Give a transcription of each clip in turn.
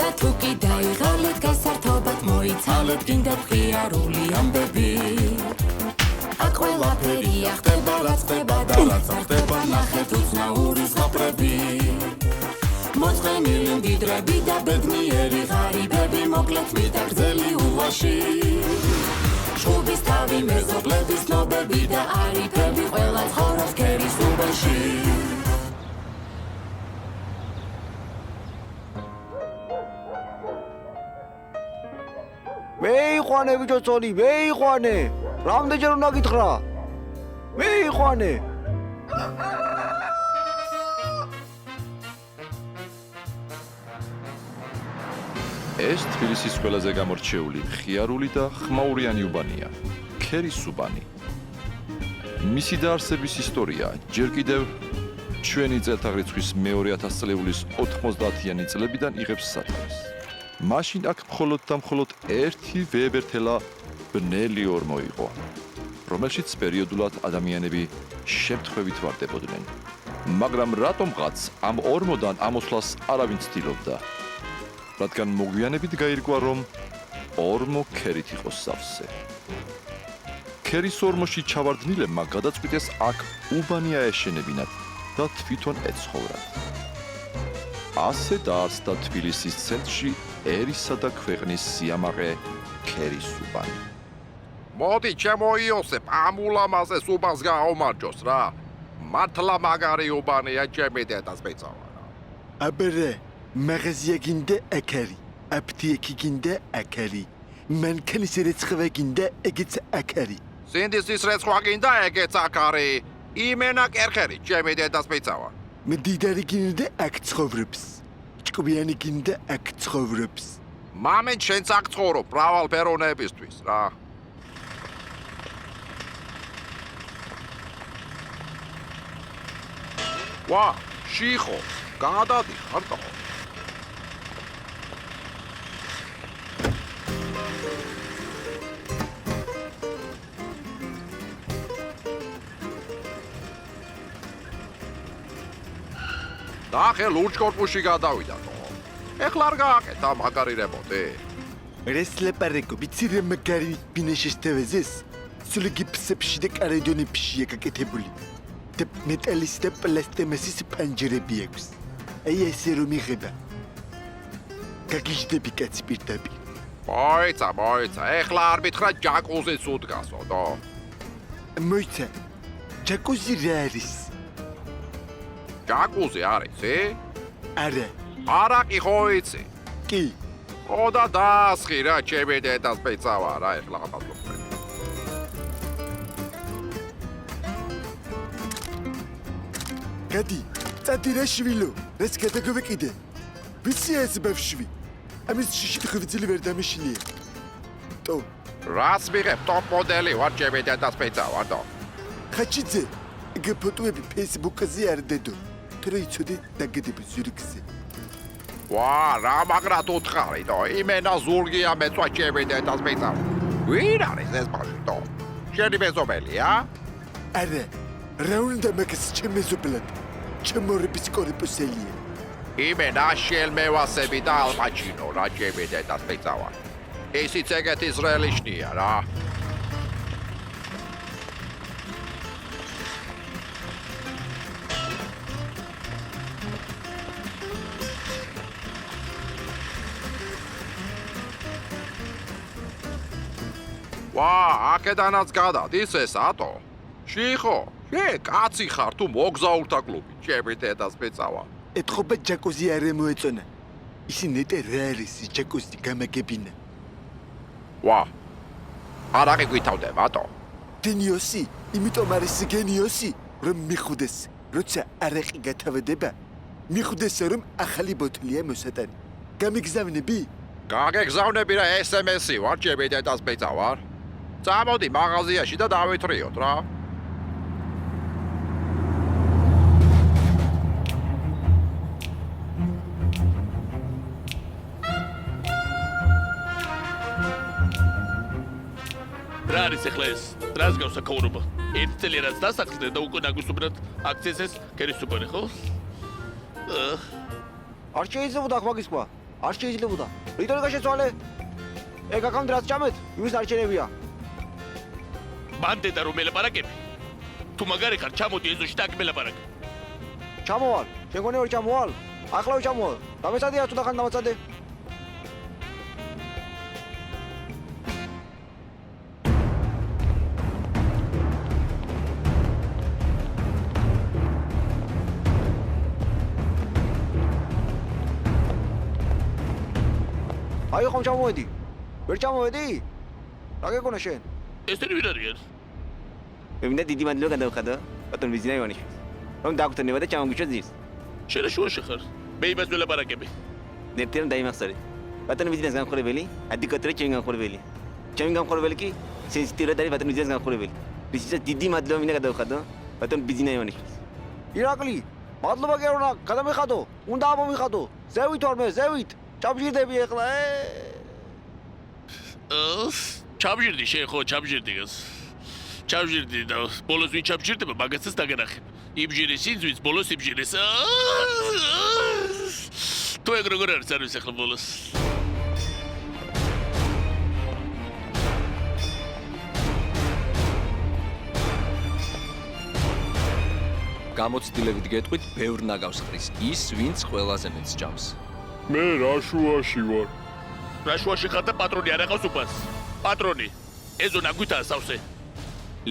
და თუ კი დაიღალეთ გასართობად მოიცალეთ გინდათ ღიარული ამბები აქ ყველაფერია ხდება რაც ხდება და რაც არ ხდება ნახეთ უცნაური ზღაპრები მოწყენილი მდიდრები და ბედნიერი ღარიბები მოკლეთ მიტაგრძელი ულვაში შუბის თავი მეზობლების ცნობები და არიფები ყველა ცხოვრობს ქერის უბანში მეიყვანე ბიჭო წონი მეიყვანე რამდენჯერ უნდა გითხრა მეიყვანე ეს თბილისის ყველაზე გამორჩეული მხიარული და ხმაურიანი უბანია ქერის უბანი მისი დაარსების ისტორია ჯერ კიდევ ჩვენი წელთაღრიცხვის მეორე 1000 წლეულის 90-იანი წლებიდან იღებს სათავეს მაშინ აქ მხოლოდ და მხოლოდ ერთი ვებერთელა ბნელი ორმო იყო რომელშიც პერიოდულად ადამიანები შემთხვევით ვარდებოდნენ მაგრამ რატომღაც ამ ორმოდან ამოსვლას არავინ ცდილობდა რადგან მოგვიანებით გაირკვა რომ ორმო ქერით იყო სავსე ქერის ორმოში ჩავარდნილებმა გადაწყვიტეს აქ უბანი აეშენებინათ და თვითონ ეცხოვრათ ასე დაარსდა თბილისის ცენტრში ერისა და ქვეყნის სიამაყე ქერის უბანი მოდი ჩემო იოსებ ამ ულამაზეს უბანს გააუმარჯოს რა მართლა მაგარი უბანია ჩემი დედას მეწავა აბერე მაღაზია გინდა აკარი აპტიეკი გინდა აკარი მანქანის რეცხვა გინდა ეგეც აკარი სინდისის რეცხვა გინდა ეგეც აკარი იმენა კერხერი ჩემი დედას მეწავა მდიდარი გინდა აქ ცხოვრობს ჭკვიანი გინდა აქ ცხოვრობს მამენ შენც აქ ცხოვრობ მრავალფეროვნებისთვის რა ვა შიხო გადადიხარ და და ხე ლურჯ კორპუსში გადავიდა თო ეხლა არ გააკეთა მაგარი რემონტი რესლეპარეკო ვიცი მაგარი ბინაშესტევეზეს სულიგი ფსებში და კარედონებში გაკეთებული და მეტალის და პლასტმასის პანჯრები აქვს აი ესე რომ იღება გაგიჟდები კაცი პირდაპირ მოიცა ეხლა არ მითხრა ჯაკუზის უდგასო თო მოიცა ჯაკუზი რა არის ჯაკუზი არის არა არაკი ხო იცი კი ხო და დაასხი რა ჩემი დედას მეწავა რა ეხლა ამბობ გადი წადი რა შვილო ეს გადაგვეკიდე ვიცი ეს ბავშვი ამის შიში ხვიძილი ვერ დამიშლია ტო რას მიღებ ტოპ მოდელი ვარ ჩემი დედას მეწავა თო ხაჩიძე ეგ ფოტოები ფეისბუქზე არ დედო თრეიცოდი დაგდები ზურგზე ვა რა მაგრად უთხარი თო იმენა ზურგია მეწვა ჩემი დედას მეწავა ვინ არის ეს ბავშვი თო შენი მეზობელია არა რა უნდა მაგას ჩემეზობლად ჩემორების კორპუსელია იმენა შელმევასები და ალპაჩინო რა ჩემი დედას მეწავა ისიც ეგეთ ისრაელიშნია რა ვა აქედანაც გადადის ეს ატო შიხო შე კაცი ხარ თუ მოგზაურთა კლუბი ჩემი დედას მეწავა ეთქობა ჯაკუზი არ მოეწონა ისინი და რა არის ჯაკუზი გამაგებინა ვა არაყი გვითავდება ატო გენიოსი იმიტომ არის გენიოსი რომ მიხვდეს როცა არაყი გათავდება მიხვდეს რომ ახალი ბოთლია მოსატანი გამიგზავნები გაგეგზავნები რა SMS-ი ვარ ჩემი დედას მეწავა წამოდი მაღაზიაში და დავითრიოთ რა რა არის ახლა ეს? რას გავს აქაურობა? ერთ წელი რაც დასახლდნენ და უკვე ნაგვისუბრად აქცეს ეს ქერის უბანი, ხო? არ შეიძლება და მაგის ყვა. არ შეიძლებოდა. რიტორიკა შეცვალე. ეგ აქამდე რაც ჭამეთ, იმის არჩენებია. მანდე და რომ ელაპარაკები. თუ მაგარი ხარ, ჩამოდი ეზოში და აქ მელაპარაკე. ჩამოვალ. შენ გონი ვერ ჩამოვალ? ახლავე ჩამოვალ. დამეცადეა თუ დახან დამეცადე. აი ხომ ჩამოვედი. ვერ ჩამოვედი? რა გეკონა შენ? ესენი ვინ არიან? მე მინდა დიდი მადლობა გადავხადო. ბატონ ვიზინა ივანიშვილი. რომ დაგვთანება და ჩამოგიჩვა ძირს. შენ შუაში ხარ. მე იმას ველაპარაკები. ნერტიამ დაიმახსოვრე. ბატონ ვიზინას განხორებელი, ადიკოტრე ჩემი განხორებელი. ჩემი განხორებელი კი სენსიტივურად არის ბატონ ვიზინას განხორებელი. ვიზისაც დიდი მადლობა მინდა გადავხადო. ბატონ ვიზინა ივანიშვილს. ირაკლი, მადლობა გეუბნა, გადამიხადო. უნდა ამომიხადო. ზევით ვარ მე, ზევით. ჩამჟირდები ახლა. ჩამჟირდი შენ ხო ჩამჟირდი გას. ჩამჟირდი და ბოლოს ვინ ჩამჟირდება მაგაცაც დაგენახებ. იბჟირის ინძვის ბოლოს იბჟირის. თუ ეგ როგორ არის არის ახლა ბოლოს. გამოცდილებით გეტყვით, ბევრ ნაგავს ხრის ის, ვინც ყველაზე მეტს ჭამს. მე რაშუაში ვარ. რაშუაში ხარ და პატრონი არ აყავს უფას. პატრონი, ეზონა გვითაა სავსე.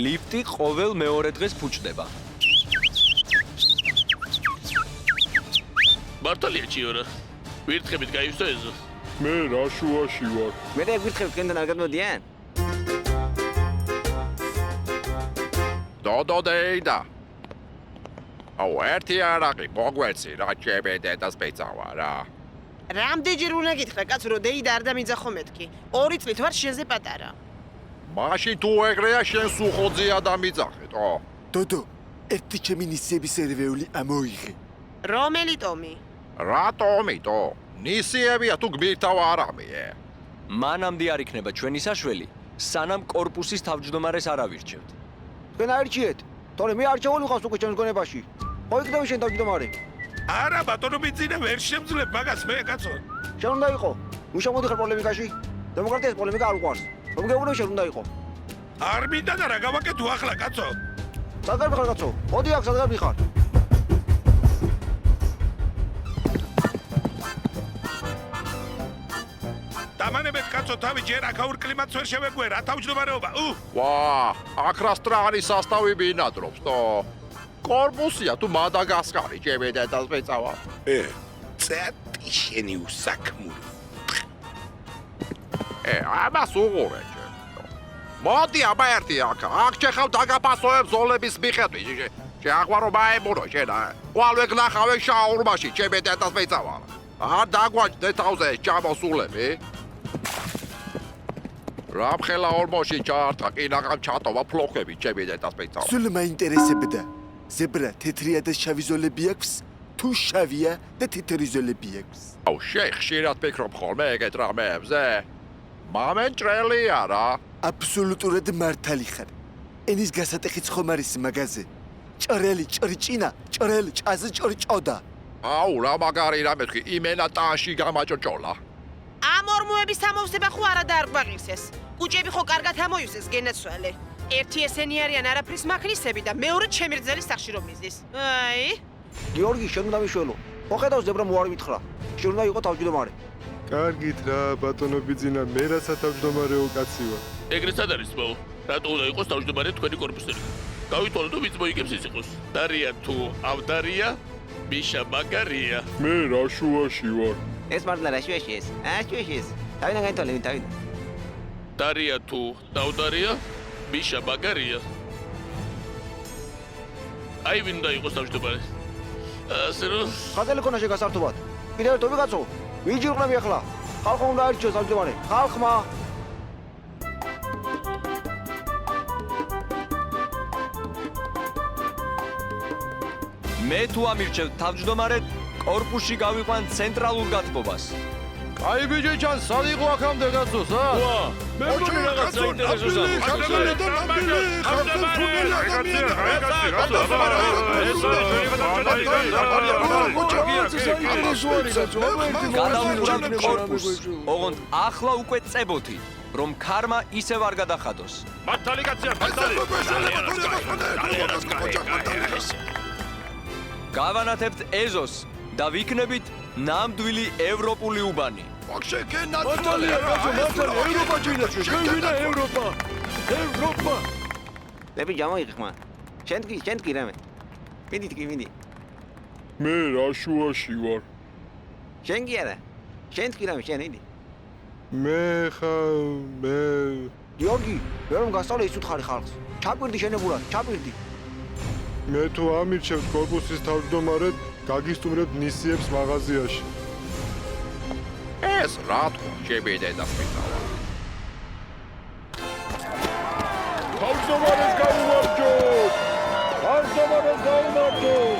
ლიფტი ყოველ მეორე დღეს ფუჭდება. მართალია ჩიორა. ვირთხებით გაივსო ეზო. მე რაშუაში ვარ. მე და გვითხრებ თქვენთან არ გადმოდიან? დოდეიდა. აუ ერთი არაყი მოგვეცი რა ჩემედე და სპეცავა რა. რამდენჯერ უნდა გითხრა კაცო რომ დეიდა არ დამიძახო მეთქი 2 წლით ვარ შენზე პატარა მაშინ თუ ეგრეა შენ სუხოძია დამიძახეთო დოდო ერთი ჩემი ნისიების ერვეული ამოიღე რომელი ტომი რატომიტო ნისიებია თუ გმირთავ არამეე მანამდე არ იქნება ჩვენი საშველი სანამ კორპუსის თავმჯდომარეს არ ავირჩევთ თქვენ აირჩიეთ თორე მე არჩეული ვიყავს უკვე ჩემს გონებაში ხო იქნება შენ თავმჯდომარე არა ბატონო მიძინე ვერ შემძლებ მაგას მე კაცო შენ უნდა იყო ნუ შემოდი ხარ პოლემიკაში დემოკრატიას პოლემიკა არ უყვარს რომ გეუბნები შენ უნდა იყო არ მინდა და რა გავაკეთო ახლა კაცო საგარბი ხარ კაცო მოდი აქ საგარბი ხარ დამანებეთ კაცო თავი ჯერ აქაურ კლიმატს ვერ შევეგვერა თავმჯდომარეობა ვა აქ რა სტრაღანის სასტავი ბინადრობს თო კორპუსია თუ მადაგასკარი ჩემი დედას მეწავა წეთი შენი უსაქმური ამას უღურე მოდი აბა ერთი აქ ჩეხავ დაგაფასოებ ზოლების მიხედვით შეაღვარო მაემურო შენ ყვალვე გნახავე შაურმაში ჩემი დედას მეწავა არ დაგვაჭდე თავზე ჩამოსულები რამხელა ორმოში ჩაარტყა კინაღამ ჩატოვა ფლოხები ჩემი დედას მეწავა სულ მაინტერესებდა ზებრა თეთრია და შავი ზოლები აქვს თუ შავია და თეთრი ზოლები აქვს აუ შეხშირად ფიქრობ ხოლმე ეგეთ რამეებზე მამენჭრელია რა აბსოლუტურად მართალი ხარ ენის გასატეხიც ხომ არის მაგაზე ჭრელი ჭრიჭინა ჭრელი ჭაზი ჭრჭოდა აუ რა მაგარი რა მეთქი იმენა ტანში გამაჭოჭოლა ამ ორმოების ამოვსება ხო არა დაარღვაღისეს კუჭები ხო კარგად ამოივსეს გენაცვალე ერთი ესენი არიან არაფრის მაქნისები და მეორე ჩემი რძელი სახში რომ მიზდის აი გიორგი შენ უნდა მიშველო ხო ხედავს ზებრა მოარ მითხრა შენ უნდა იყო თავმჯდომარე კარგით რა ბატონო ბიძინა მე რა სათავმჯდომარეო კაცი ვარ ეგრეც არ არის ბო რატო უნდა იყოს თავმჯდომარე თქვენი კორპუსელი გავითვალოთ თუ ვინც მოიგებს ის იყოს დარია თუ ავდარია ბიშა მაგარია მე რაშუაში ვარ ეს მართლა რაშუაში ეს აშუაში ეს თავიდან გაითვალე თავიდან დარია თუ დავდარია ბიშა მაგარია აი ვინ უნდა იყოს თავმჯდომარე ასე რომ ხაზელი ქონა შეგასართობად კიდევ ერთ ვიღაცო ვიჯიყვნები ახლა ხალხმა უნდა აირჩიოს თავმჯდომარე ხალხმა მე თუ ამირჩევ თავმჯდომარედ კორპუსში გავიყვან ცენტრალურ გათბობას აი ბიჭი ჩან სად იყო აქამდე გასწოს ა მე მგონი რაღაც საინტერესო გადავიხუროთ კორპუსს. ოღონდ ახლა უკვე წებოთი, რომ ქარმა ისევ არ გადახადოს. მართალი კაცია, მართალი. გავანათებთ ეზოს და ვიქნებით ნამდვილი ევროპული უბანი. მართალია კაცო, მართალი, ევროპა ჩინაში, შევინა ევროპა. ევროპა. ლები ჯამოიღე ხმა. შენ თქვი რამე. მიდი. მე რაშუაში ვარ. შენ კი არა. შენ თქვი რამე, შენ იდი. მე გიორგი, ვერ რომ გასწავლე ის უთხარი ხალხს. ჩაკვირდი შენებურად, ჩაკვირდი. მე თუ ამირჩევთ კორპუსის თავმჯდომარედ, გაგისტუმრებთ ნისიებს მაღაზიაში. ეს რა თქმა ჩემი დედას მიწავა. თავმჯდომარეს გაუმარჯოთ! თავმჯდომარეს გაუმარჯოთ!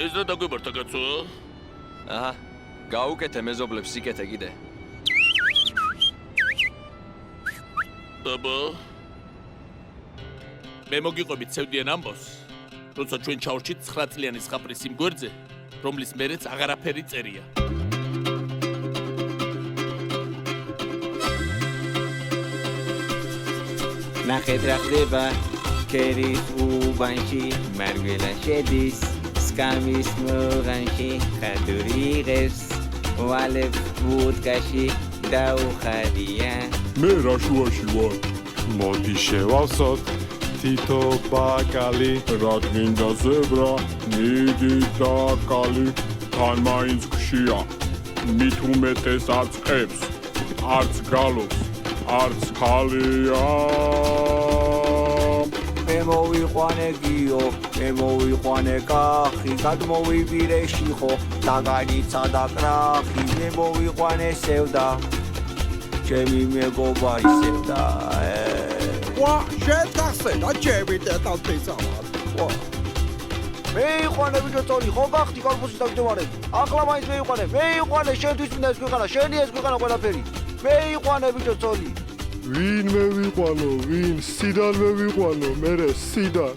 ეს რა დაგვიბართა კაცო? აჰა, გაუკეთე მეზობლებს სიკეთე კიდე. აბა მე მოგიყვებით ცევდიან ამბოს, როცა ჩვენ ჩავრჩით 9 წლიანი ზღაპრის იმ გვერდზე, რომლის მერეც აღარაფერი წერია. ნახეთ რა ხდება კერის უბანში მარგველა შედის სკამის მოგანში ხადური იღებს ვალებს ბუდკაში დაუხადია მე რაშუაში ვარ. მოდი შევავსოთ თითო ბაკალი. რა გინდა ზებრა, მიდი დაკალი. თან მაინც გშია, მით უმეტეს აწყებს, არც გალობს, არც ხალია. მე მოვიყვანე გიო, მე მოვიყვანე კახი, გადმოვიბირე შიხო, დაგანიცა და კრახი, მე მოვიყვანე სევდა, ჩემი მეგობარი სევდა. ვა, შენ გახსენა ჩემი დედას მიწავა. ვა. მეიყვანე ბიჭო წოლი, ხო გახდი კორპუსის თავმჯდომარე? ახლა მაინც მეიყვანე, შენთვის მინდა ეს ქვეყანა, შენი ეს ქვეყანა ყველაფერი. მეიყვანე ბიჭო წოლი. ვინ მე ვიყვანო, ვინ? სიდან მე ვიყვანო, მერე სიდან.